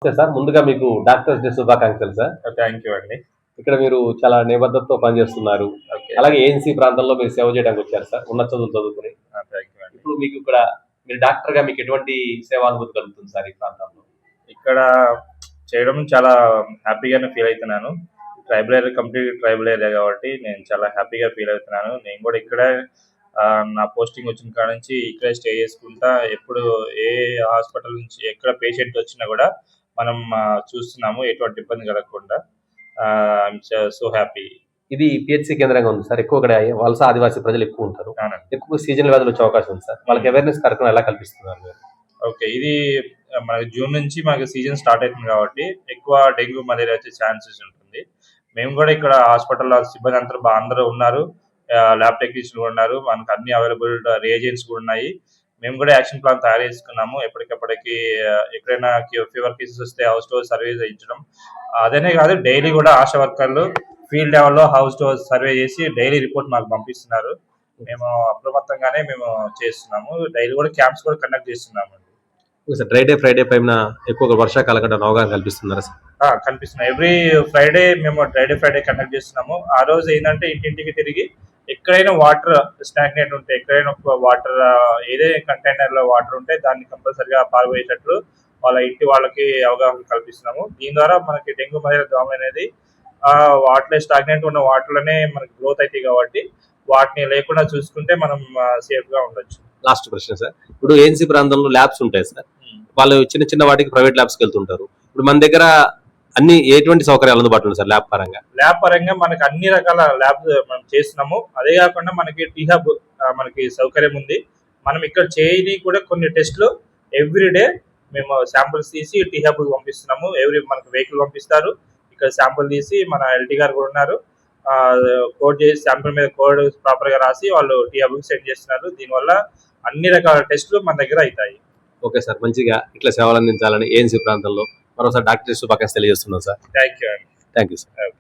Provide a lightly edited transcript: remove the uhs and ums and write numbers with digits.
Okay sir. ముందుగా మీకు doctors day శుభాకాంక్షలు సార్. థ్యాంక్ యూ అండి. ఇక్కడ మీరు చాలా నిబద్ధతతో పనిచేస్తున్నారు. ఓకే. అలాగే ఏఎన్సీ ప్రాంతంలో మీరు సేవ చేయడానికి వచ్చారు సార్. ఉన్నత చదువులు చదువుకొని. థ్యాంక్ యూ అండి. ఇప్పుడు మీకు ఇక్కడ మీరు డాక్టర్‌గా మీకు ఎటువంటి సేవానుభూతి కలుగుతుంది సార్ ఈ ప్రాంతంలో? ఇక్కడ చేయడం చాలా హ్యాపీగానే ఫీల్ అవుతున్నాను. Tribal area complete tribal area కాబట్టి నేను చాలా హ్యాపీగా ఫీల్ అవుతున్నాను. నేను కూడా ఇక్కడే నా పోస్టింగ్ వచ్చిన కాడ నుంచి ఇక్కడే స్టే చేసుకుంటా ఎప్పుడు ఏ హాస్పిటల్ నుంచి ఎక్కడ పేషెంట్ వచ్చినా కూడా మనం చూస్తున్నాము ఎటువంటి ఇబ్బంది కలగకుండా. I'm so happy. ఇది పిహెచ్‌సి కేంద్రంగా ఉంది సార్. ఎక్కువ ఇక్కడ వలస ఆదివాసీ ప్రజలు ఎక్కువ ఉంటారు. అవునండి. ఎక్కువ సీజనల్ వ్యాధులు వచ్చే అవకాశం ఉంది సార్. వాళ్ళకి అవేర్‌నెస్ కార్యక్రమం ఎలా కల్పిస్తున్నారు మీరు? ఓకే. ఇది మనకి జూన్ నుంచి మనకి సీజన్ స్టార్ట్ అవుతుంది కాబట్టి ఎక్కువ డెంగ్యూ, మలేరియా వచ్చే ఛాన్సెస్ ఉంటుంది. మేము కూడా ఇక్కడ హాస్పిటల్‌లో సిబ్బంది అందరూ ఉన్నారు. ల్యాబ్ టెక్నీషియన్లు కూడా ఉన్నారు. మనకు అన్ని అవైలబుల్ రియేజెంట్స్ కూడా ఉన్నాయి. మేము కూడా యాక్షన్ ప్లాన్ తయారు చేసుకున్నాము. ఎప్పటికప్పటికి ఎక్కడైనా ఫీవర్ కేసెస్ వస్తే హౌస్ టు హౌస్ సర్వే చేయించడం. అదనే కాదు డైలీ కూడా ఆశా వర్కర్లు ఫీల్డ్ లెవెల్‌లో హౌస్ టు హౌస్ సర్వే చేసి డైలీ రిపోర్ట్ మాకు పంపిస్తున్నారు. మేము అప్రమత్తంగానే మేము చేస్తున్నాము. డైలీ కూడా క్యాంప్స్ కూడా కండక్ట్ చేస్తున్నామండి. Okay sir. ఫ్రైడే పైన ఎక్కువగా వర్షాకాలం కంటే అవగాహన కల్పిస్తున్నారా సార్? కనిపిస్తున్నాయి. ఎవ్రీ ఫ్రైడే మేము ఫ్రైడే కండక్ట్ చేస్తున్నాము. ఆ రోజు ఏంటంటే ఇంటింటికి తిరిగి ఎక్కడైనా వాటర్ స్టాగ్నేట్ ఉంటే ఎక్కడైనా వాటర్ ఏదైనా కంటైనర్‌లో వాటర్ ఉంటే దాన్ని కంపల్సరీగా పారబోయేటట్లు వాళ్ళ ఇంటి వాళ్ళకి అవగాహన కల్పిస్తున్నాము. దీని ద్వారా మనకి డెంగ్యూ, మలేరియా దోమ అనేది వాటిలో స్టాగ్నేట్ ఉన్న వాటర్‌లోనే మనకి గ్రోత్ అవుతాయి కాబట్టి వాటిని లేకుండా చూసుకుంటే మనం సేఫ్‌గా ఉండొచ్చు. లాస్ట్ ప్రశ్న సార్. ఇప్పుడు ఏఎన్సీ ప్రాంతంలో ల్యాబ్స్ ఉంటాయి సార్. వాళ్ళు చిన్న చిన్న వాటికి ప్రైవేట్ ల్యాబ్స్‌కి వెళ్తుంటారు. ఇప్పుడు మన దగ్గర అన్ని ఎటువంటి సౌకర్యాలు అందుబాటులో ఉన్నాయి సార్ ల్యాబ్ పరంగా? ల్యాబ్ పరంగా మనకి అన్ని రకాల ల్యాబ్స్ మనం చేస్తున్నాము. అదే కాకుండా మనకి టీ హబ్ మనకి సౌకర్యం ఉంది. మనం ఇక్కడ చేయని కూడా కొన్ని టెస్టులు ఎవ్రీ డే మేము శాంపిల్స్ తీసి టీ హబ్‌కి పంపిస్తున్నాము. మనకు వెహికల్ పంపిస్తారు. ఇక్కడ శాంపిల్ తీసి మన ఎల్టీ గారు కూడా ఉన్నారు. కోడ్ చేసి శాంపిల్ మీద కోడ్ ప్రాపర్‌గా రాసి వాళ్ళు టీ హబ్‌కి సెండ్ చేస్తున్నారు. దీనివల్ల అన్ని రకాల టెస్టులు మన దగ్గర అవుతాయి. Okay sir. మంచిగా ఇట్లా సేవలు అందించాలని ఏఎన్సీ ప్రాంతంలో మరోసారి డాక్టర్ శుభాకాంక్షలు తెలియజేస్తున్నాం సార్. థ్యాంక్ యూ అండి. Thank you sir.